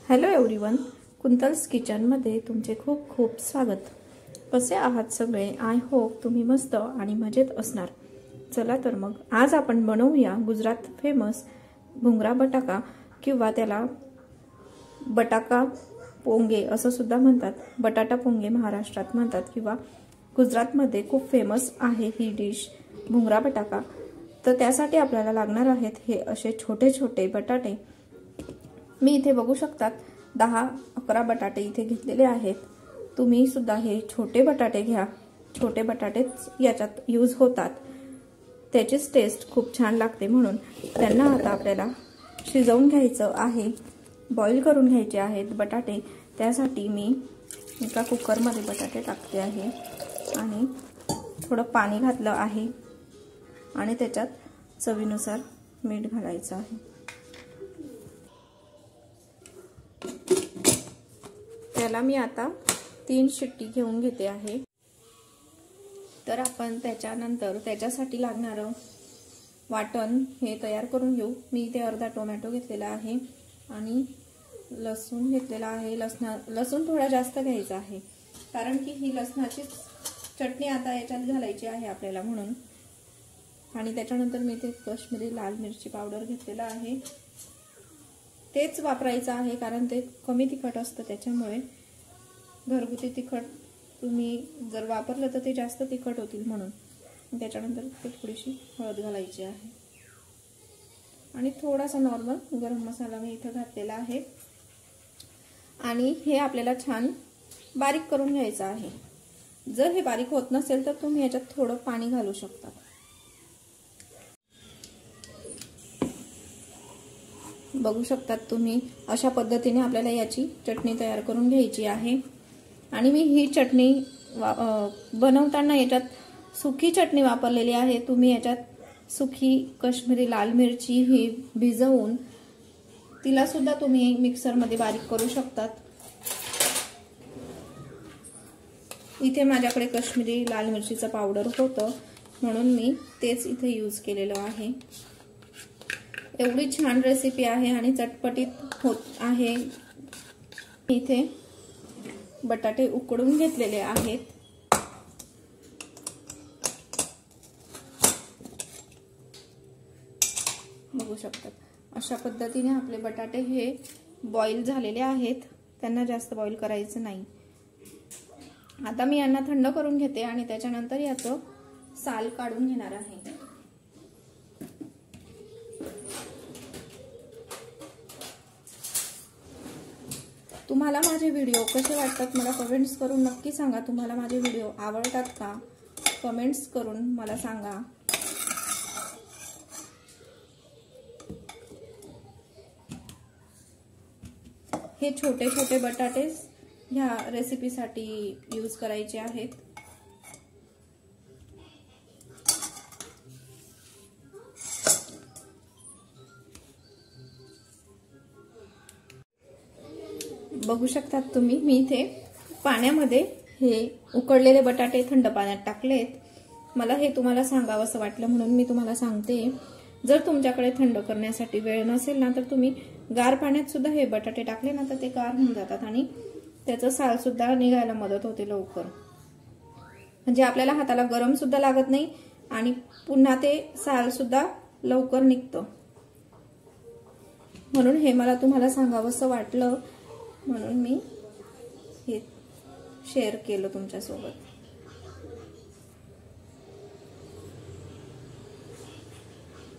Hello everyone, कुंतल्स किचनमध्ये तुमचे खूप खूप स्वागत। कसे आहात सगळे? आय होप तुम्ही मस्त आणि मजेत असणार। चला तर मग आज आपण बनवूया गुजरात फेमस भुंगरा बटाका किंवा त्याला बटाका पोंगे असं सुद्धा म्हणतात। बटाटा पोंगे महाराष्ट्रात म्हणतात किंवा गुजरातमध्ये खूप फेमस आहे ही डिश भुंगरा बटाका। तर त्यासाठी आपल्याला लागणार आहेत हे असे छोटे छोटे बटाटे। मी इथे बघू शकतात 10-11 बटाटे इथे घेतलेले आहेत। तुम्ही सुद्धा हे छोटे बटाटे घ्या, छोटे बटाटेच याच्यात यूज होतात, त्याचीच टेस्ट खूप छान लागते। म्हणून त्यांना आता आपल्याला शिजवून घ्यायचं आहे, बॉईल करून घ्यायचे आहेत बटाटे। त्यासाठी मी एका कुकरमध्ये बटाटे टाकते आहे आणि थोडं पाणी घातलं आहे आणि त्याच्यात चवीनुसार मीठ घालायचं आहे। त्याला मी आता 3 शिट्टी घेऊन घेते आहे। तर आपण त्याच्यानंतर त्याच्यासाठी लागणार वाटण हे तयार करून घेऊ। मी इथे अर्धा टोमॅटो घेतलेला आहे आणि लसूण घेतलेला आहे। लसूण थोडा जास्त घ्यायचा आहे कारण की ही लसणाची चटणी आता याच्यात घालायची आहे आपल्याला म्हणून। आणि त्याच्यानंतर मी इथे काश्मीरी लाल मिरची पावडर घेतलेला आहे, तेच वापरायचं आहे कारण ते कमी तिखट असतं, त्याच्यामुळे घरगुती तिखट तुम्ही जर वापरलं तर ते जास्त तिखट होतील म्हणून। त्याच्यानंतर ते थोडीशी हळद घालायची आहे आणि थोडासा नॉर्मल गरम मसाला मी इथे घातलेला आहे। आणि हे आपल्याला छान बारीक करून घ्यायचं आहे। जर हे बारीक होत नसेल तर तुम्ही याच्यात थोडं पाणी घालू शकता। बघू शकतात तुम्ही, अशा पद्धतीने आपल्याला याची चटणी तयार करून घ्यायची आहे। आणि मी ही चटणी बनवताना याच्यात सुकी चटणी वापरलेली आहे। तुम्ही याच्यात सुकी काश्मीरी लाल मिरची ही भिजवून तिला सुद्धा तुम्ही मिक्सरमध्ये बारीक करू शकतात। इथे माझ्याकडे काश्मीरी लाल मिरचीचं पावडर होतं म्हणून मी तेच इथे यूज केलेलं आहे। एवढी छान रेसिपी आहे आणि चटपटीत होत आहे। इथे बटाटे उकडून घेतलेले आहेत। बघू शकतात अशा पद्धतीने आपले बटाटे हे बॉईल झालेले आहेत, त्यांना जास्त बॉईल करायचं नाही। आता मी यांना थंड करून घेते आणि त्याच्यानंतर याचं साल काढून घेणार आहे। तुम्हाला माझे व्हिडिओ कसे वाटतात मला कमेंट्स करून नक्की सांगा। तुम्हाला माझे व्हिडिओ आवडतात का? कमेंट्स करून मला सांगा। हे छोटे छोटे बटाटे ह्या रेसिपीसाठी यूज करायचे आहेत। बघू शकतात तुम्ही, मी इथे पाण्यामध्ये हे उकडलेले बटाटे थंड पाण्यात टाकलेत। मला हे तुम्हाला सांगावंसं वाटलं म्हणून मी तुम्हाला सांगते। जर तुमच्याकडे थंड करण्यासाठी वेळ नसेल ना तर तुम्ही गार पाण्यात सुद्धा हे बटाटे टाकले ना तर ते गार होऊन जातात आणि त्याचं साल सुद्धा निघायला मदत होते लवकर। म्हणजे आपल्याला हाताला गरम सुद्धा लागत नाही आणि पुन्हा ते साल सुद्धा लवकर निघतं। म्हणून हे मला तुम्हाला सांगावंसं वाटलं म्हणून मी हे शेअर केलं तुमच्यासोबत।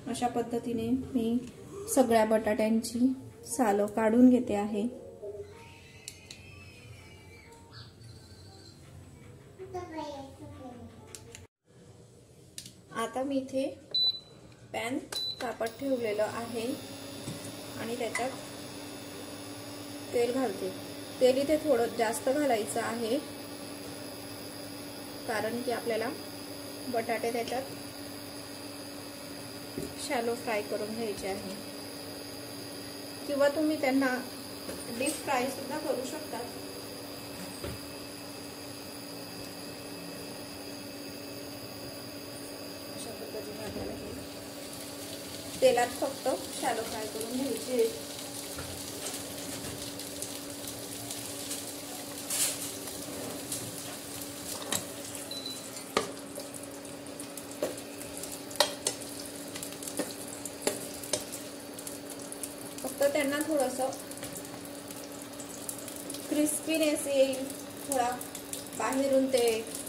अशा पद्धतीने मी सगळ्या बटाट्यांची सालं काढून घेते आहे। आता मी इथे पॅन तापत ठेवलेलं आहे आणि त्याच्यात तेल घालते। तेल इथे थोडं जास्त घालायचं आहे कारण की आपल्याला बटाटे त्याच्यात शॅलो फ्राय करून घ्यायचे आहे किंवा तुम्ही त्यांना डीप फ्राय सुद्धा करू शकता। अशा पद्धतीने आपल्याला तेलात फक्त शॅलो फ्राय करून घ्यायचे। त्यांना थोडंसं क्रिस्पीनेस येईल, थोडा बाहेरून ते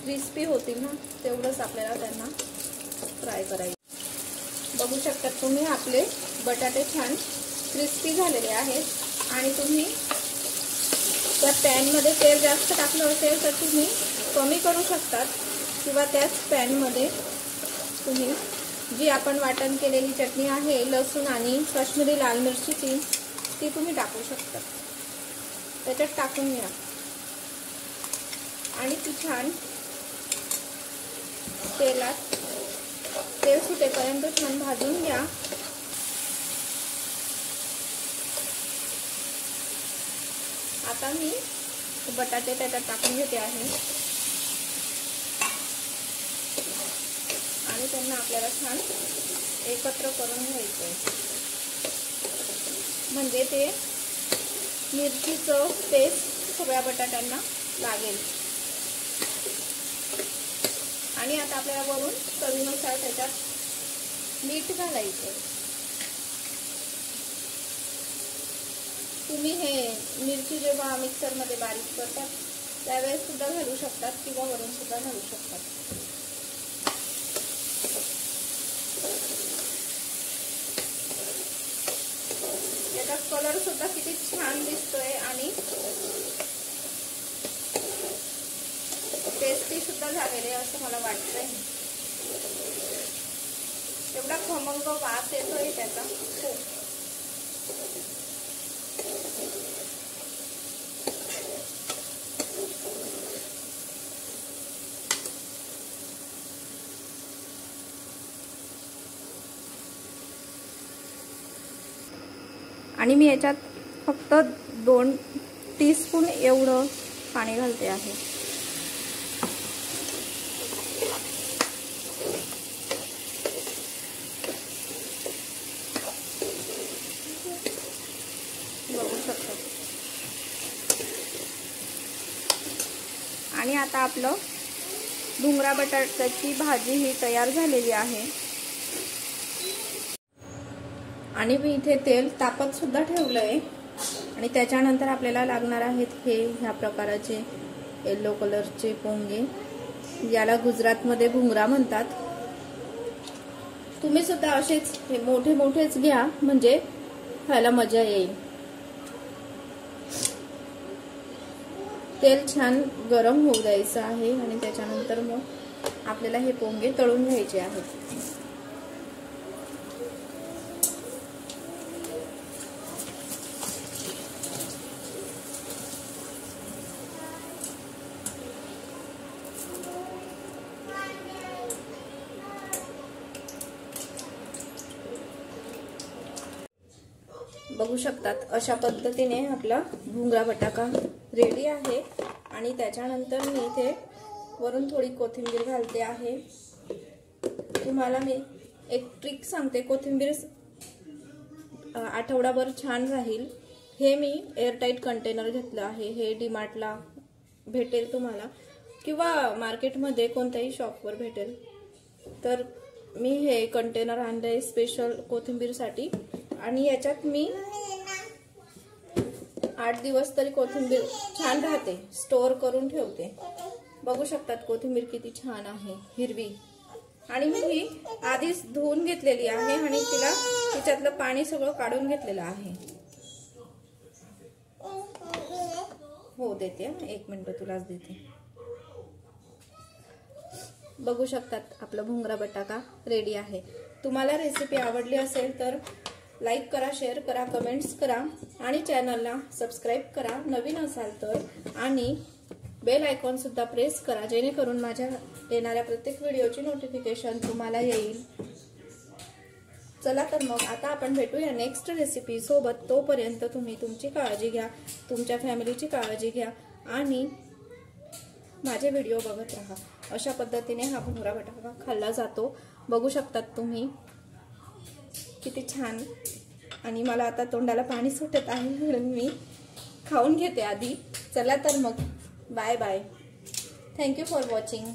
क्रिस्पी होतील ना, तेवढंच आपल्याला त्यांना फ्राय करायचं. बघू शकता तुम्ही आपले बटाटे छान क्रिस्पी झालेले आहेत. आणि तुम्ही त्या पॅनमध्ये तेल जास्त टाकलं असेल तर तुम्ही कमी करू शकतात, किंवा त्याच पॅनमध्ये तुम्ही जी आपण वाटण केलेली चटणी आहे लसूण आणि काश्मीरी लाल मिरचीची, ती तुम्ही टाकू शकता. त्याच्यात टाकून घ्या आणि ती छान तेलात तेल सुटेपर्यंत छान भाजून घ्या. आता मी बटाटे त्याच्यात टाकून घेते आहे आणि त्यांना आपल्याला छान एकत्र करून घ्यायचं, म्हणजे ते मिरचीचं पेस्ट सगळ्या बटाट्यांना लागेल. आणि आता आपल्याला वरून चवीनुसार त्याच्यात मीठ घालायचं. तुम्ही हे मिरची जेव्हा मिक्सरमध्ये बारीक करतात त्यावेळेस सुद्धा घालू शकतात, किंवा वरून सुद्धा घालू शकतात. याचा कलर सुद्धा किती छान दिसतोय आणि टेस्टी सुद्धा झालेले असं मला वाटतंय. एवढा खमंग वास येतोय त्याचा. आणि मी याच्यात फक्त 2 टीस्पून एवढं पाणी घालते आहे. बघू शकता. आणि आता आपलं भुंगरा बटाट्याची भाजी ही तयार झालेली आहे. आणि मी इथे तेल तापत सुद्धा ठेवलंय. आणि त्याच्यानंतर आपल्याला लागणार आहेत हे ह्या प्रकाराचे येलो कलरचे पोंगे, याला गुजरातमध्ये भुंगरा म्हणतात. तुम्ही सुद्धा असेच हे मोठे मोठेच घ्या, म्हणजे खायला मजा येईल. तेल छान गरम होऊ द्यायचं आहे आणि त्याच्यानंतर मग आपल्याला हे पोंगे तळून घ्यायचे आहेत. बघू शकतात अशा पद्धतीने आपला भुंगरा बटाटा रेडी आहे. आणि त्याच्यानंतर मी इथे वरून थोडी कोथिंबीर घालते आहे. तुम्हाला मी एक ट्रिक सांगते, कोथिंबीर आठवडाभर छान राहील. हे मी एअरटाईट कंटेनर घेतलं आहे. हे डीमार्टला भेटेल तुम्हाला, किंवा मार्केटमध्ये कोणत्याही शॉपवर भेटेल. तर मी हे कंटेनर आणलंय स्पेशल कोथिंबीरसाठी. आणि याच्यात मी 8 दिवस तरी कोथिंबीर छान राहते, स्टोअर करून ठेवते. बघू शकतात कोथिंबीर किती छान आहे, हिरवी. आणि मी ही आधीच धुवून घेतलेली आहे आणि तिच्यातलं पाणी सगळं काढून घेतलेलं आहे. हो देते, 1 मिनिट तुलाच देते. बघू शकतात आपला भुंगरा बटाटा रेडी आहे. तुम्हाला रेसिपी आवडली असेल तर लाईक करा, शेअर करा, कमेंट्स करा आणि चॅनलला सबस्क्राईब करा नवीन असाल तर. आणि बेल आयकॉन सुद्धा प्रेस करा, जेणेकरून माझ्या येणाऱ्या प्रत्येक व्हिडिओची नोटिफिकेशन तुम्हाला येईल. चला तर मग आता आपण भेटूया नेक्स्ट रेसिपी सोबत. तोपर्यंत तुम्ही तुमची काळजी घ्या, तुमच्या फॅमिलीची काळजी घ्या आणि माझे व्हिडिओ बघत राहा. अशा पद्धतीने हा भुंगरा बटाटा खाल्ला जातो. बघू शकतात तुम्ही किती छान. आणि मला आता तोंडाला पाणी सुटत आहे म्हणून मी खाऊन घेते आधी. चला तर मग bye bye. Thank you for watching.